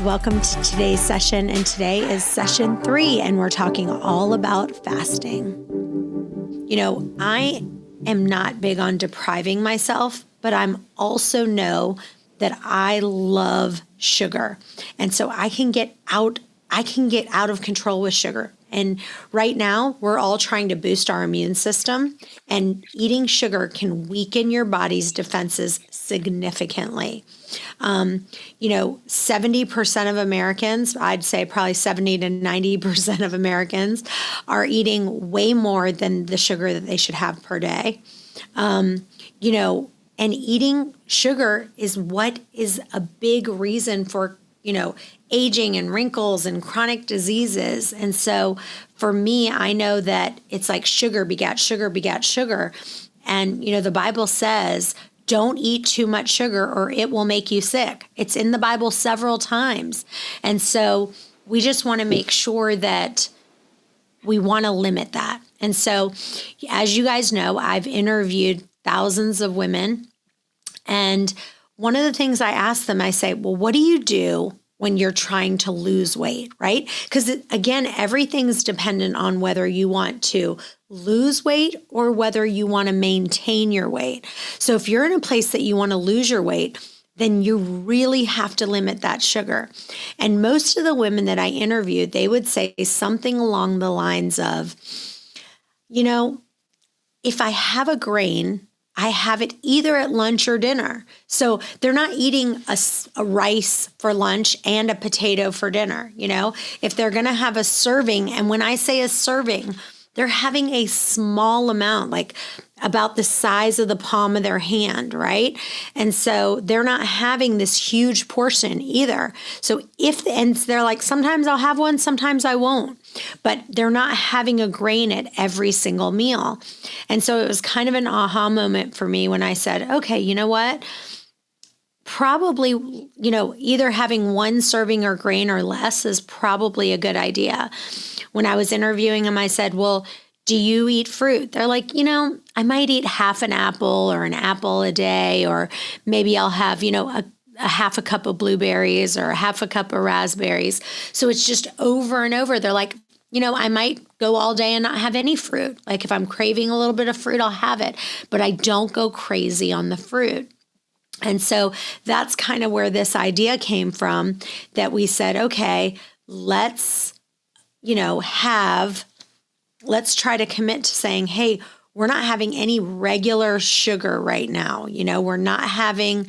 welcome to today's session. And today is session 3, and we're talking all about fasting. You know, I am not big on depriving myself, but I'm also know that I love sugar. And so I can get out of control with sugar. And right now, we're all trying to boost our immune system, and eating sugar can weaken your body's defenses significantly. 70% of Americans, I'd say probably 70 to 90% of Americans are eating way more than the sugar that they should have per day. And eating sugar is what is a big reason for, aging and wrinkles and chronic diseases. And so for me, I know that it's like sugar begat sugar begat sugar. And, the Bible says, don't eat too much sugar or it will make you sick. It's in the Bible several times. And so we just want to make sure that we want to limit that. And so, as you guys know, I've interviewed thousands of women. And one of the things I ask them, I say, well, what do you do when you're trying to lose weight, right? Because again, everything's dependent on whether you want to lose weight or whether you want to maintain your weight. So if you're in a place that you want to lose your weight, then you really have to limit that sugar. And most of the women that I interviewed, they would say something along the lines of, if I have a grain, I have it either at lunch or dinner. So they're not eating a rice for lunch and a potato for dinner. If they're going to have a serving, and when I say a serving, they're having a small amount, like about the size of the palm of their hand, right? And so they're not having this huge portion either. So and they're like, sometimes I'll have one, sometimes I won't. But they're not having a grain at every single meal. And so it was kind of an aha moment for me when I said, okay, you know what? Probably, either having one serving or grain or less is probably a good idea. When I was interviewing them, I said, well, do you eat fruit? They're like, I might eat half an apple or an apple a day, or maybe I'll have, a half a cup of blueberries or a half a cup of raspberries. So it's just over and over. They're like, I might go all day and not have any fruit. Like if I'm craving a little bit of fruit, I'll have it, but I don't go crazy on the fruit. And so that's kind of where this idea came from, that we said, okay, let's try to commit to saying, hey, we're not having any regular sugar right now. We're not having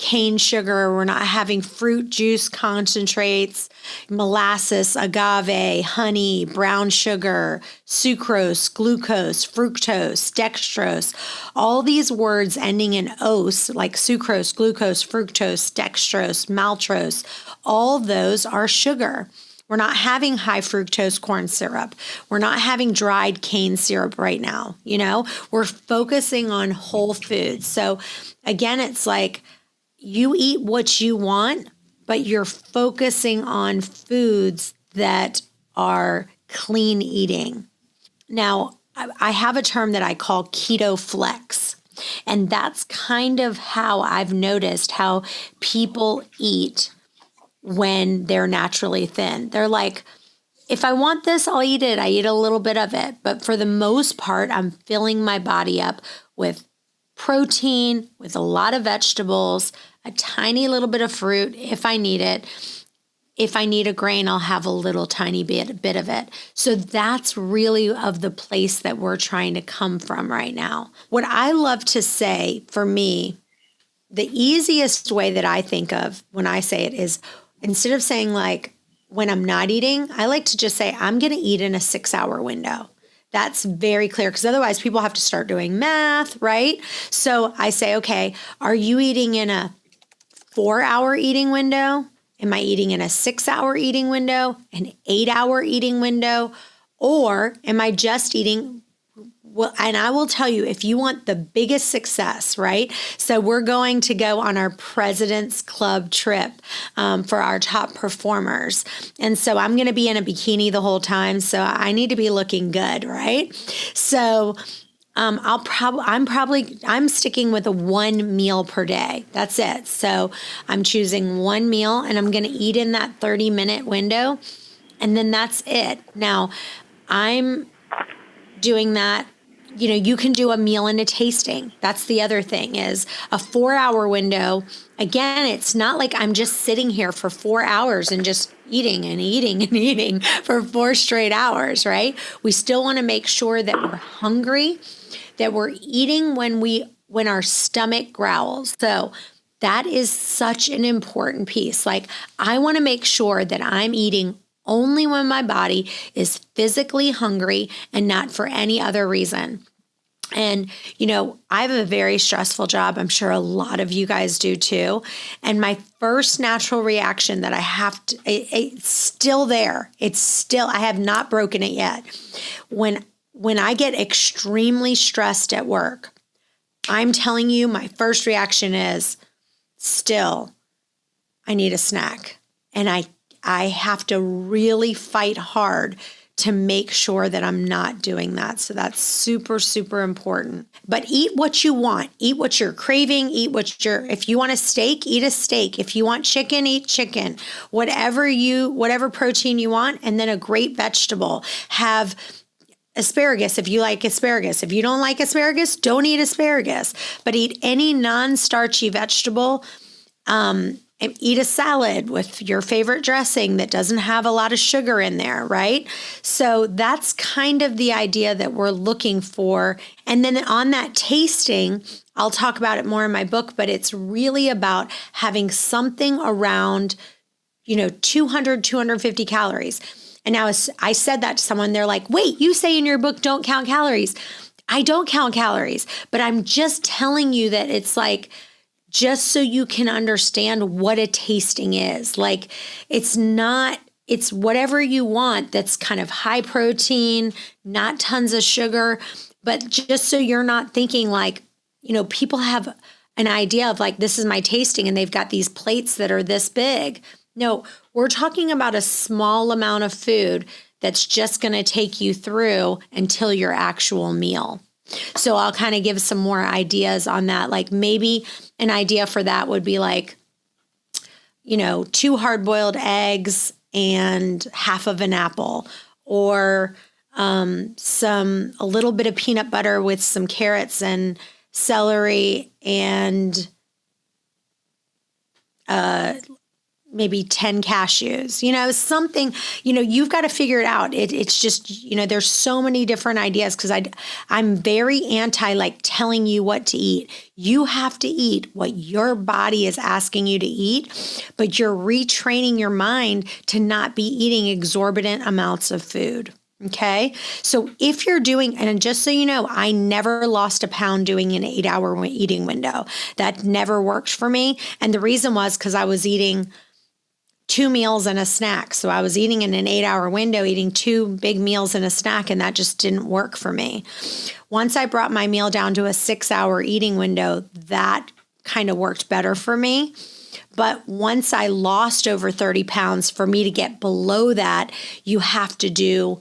cane sugar. We're not having fruit juice concentrates, molasses, agave, honey, brown sugar, sucrose, glucose, fructose, dextrose, all these words ending in ose, like sucrose, glucose, fructose, dextrose, maltose, all those are sugar. We're not having high fructose corn syrup. We're not having dried cane syrup right now. We're focusing on whole foods. So again, it's like you eat what you want, but you're focusing on foods that are clean eating. Now, I have a term that I call keto flex. And that's kind of how I've noticed how people eat when they're naturally thin. They're like, if I want this, I'll eat it. I eat a little bit of it. But for the most part, I'm filling my body up with protein, with a lot of vegetables, a tiny little bit of fruit if I need it. If I need a grain, I'll have a little tiny bit of it. So that's really of the place that we're trying to come from right now. What I love to say, for me, the easiest way that I think of when I say it is, instead of saying like, when I'm not eating, I like to just say, I'm going to eat in a 6-hour window. That's very clear, because otherwise people have to start doing math, right? So I say, okay, are you eating in a 4-hour eating window? Am I eating in a 6-hour eating window, an 8-hour eating window? Or am I just eating? Well, and I will tell you, if you want the biggest success, right? So we're going to go on our President's Club trip for our top performers. And so I'm going to be in a bikini the whole time. So I need to be looking good, right? So I'm sticking with a 1 meal per day. That's it. So I'm choosing 1 meal and I'm going to eat in that 30-minute window. And then that's it. Now I'm doing that. You can do a meal and a tasting. That's the other thing, is a 4-hour window. Again, it's not like I'm just sitting here for 4 hours and just eating and eating and eating for 4 straight hours, right? We still want to make sure that we're hungry, that we're eating when our stomach growls. So that is such an important piece. Like, I want to make sure that I'm eating only when my body is physically hungry and not for any other reason. And, I have a very stressful job. I'm sure a lot of you guys do too. And my first natural reaction that I have to, it's still there. I have not broken it yet. When I get extremely stressed at work, I'm telling you, my first reaction is still, I need a snack. And I have to really fight hard to make sure that I'm not doing that. So that's super, super important. But eat what you want. Eat what you're craving. If you want a steak, eat a steak. If you want chicken, eat chicken. Whatever protein you want, and then a great vegetable. Have asparagus if you like asparagus. If you don't like asparagus, don't eat asparagus. But eat any non-starchy vegetable. And eat a salad with your favorite dressing that doesn't have a lot of sugar in there, right? So that's kind of the idea that we're looking for. And then on that tasting, I'll talk about it more in my book, but it's really about having something around, 200, 250 calories. And now I said that to someone, they're like, wait, you say in your book, don't count calories. I don't count calories, but I'm just telling you that it's like, just so you can understand what a tasting is. Like, it's whatever you want that's kind of high protein, not tons of sugar, but just so you're not thinking like, people have an idea of like, this is my tasting and they've got these plates that are this big. No, we're talking about a small amount of food that's just going to take you through until your actual meal. So I'll kind of give some more ideas on that. Like, maybe an idea for that would be like, 2 hard-boiled eggs and half of an apple, or a little bit of peanut butter with some carrots and celery and maybe 10 cashews, something, you've got to figure it out. It's just, there's so many different ideas, because I'm very anti like telling you what to eat. You have to eat what your body is asking you to eat, but you're retraining your mind to not be eating exorbitant amounts of food. Okay. So if you're doing, and just so you know, I never lost a pound doing an 8-hour eating window. That never worked for me. And the reason was because I was eating 2 meals and a snack. So I was eating in an 8-hour window, eating 2 big meals and a snack, and that just didn't work for me. Once I brought my meal down to a 6-hour eating window, that kind of worked better for me. But once I lost over 30 pounds, for me to get below that, you have to do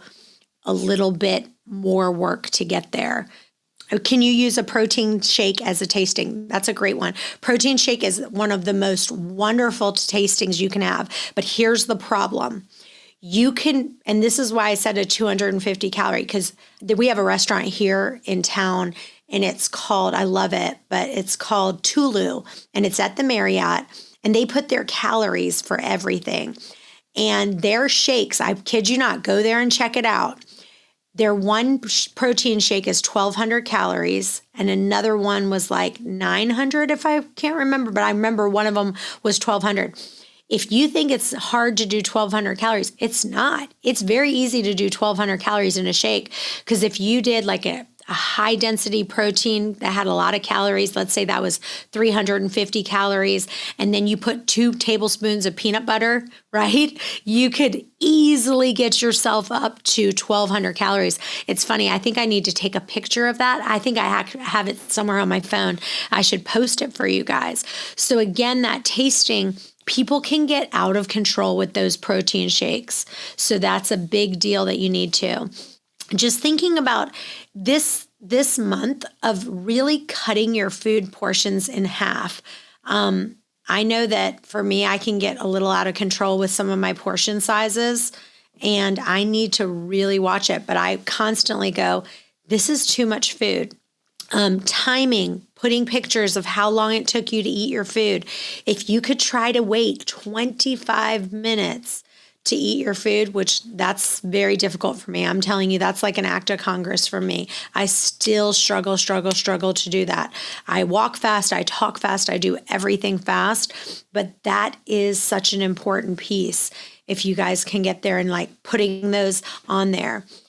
a little bit more work to get there. Can you use a protein shake as a tasting? That's a great one. Protein shake is one of the most wonderful tastings you can have. But here's the problem. You can, and this is why I said a 250 calorie, because we have a restaurant here in town, and it's called, I love it, but it's called Tulu, and it's at the Marriott, and they put their calories for everything. And their shakes, I kid you not, go there and check it out. Their one protein shake is 1,200 calories, and another one was like 900, if I can't remember, but I remember one of them was 1,200. If you think it's hard to do 1,200 calories, it's not. It's very easy to do 1,200 calories in a shake, because if you did like a high density protein that had a lot of calories, let's say that was 350 calories, and then you put 2 tablespoons of peanut butter, right? You could easily get yourself up to 1,200 calories. It's funny. I think I need to take a picture of that. I think I have it somewhere on my phone. I should post it for you guys. So again, that tasting, people can get out of control with those protein shakes. So that's a big deal that you need to. Just thinking about this this month of really cutting your food portions in half. I know that for me, I can get a little out of control with some of my portion sizes, and I need to really watch it. But I constantly go, this is too much food. Timing, putting pictures of how long it took you to eat your food. If you could try to wait 25 minutes to eat your food, which that's very difficult for me. I'm telling you, that's like an act of Congress for me. I still struggle to do that. I walk fast, I talk fast, I do everything fast, but that is such an important piece if you guys can get there and like putting those on there.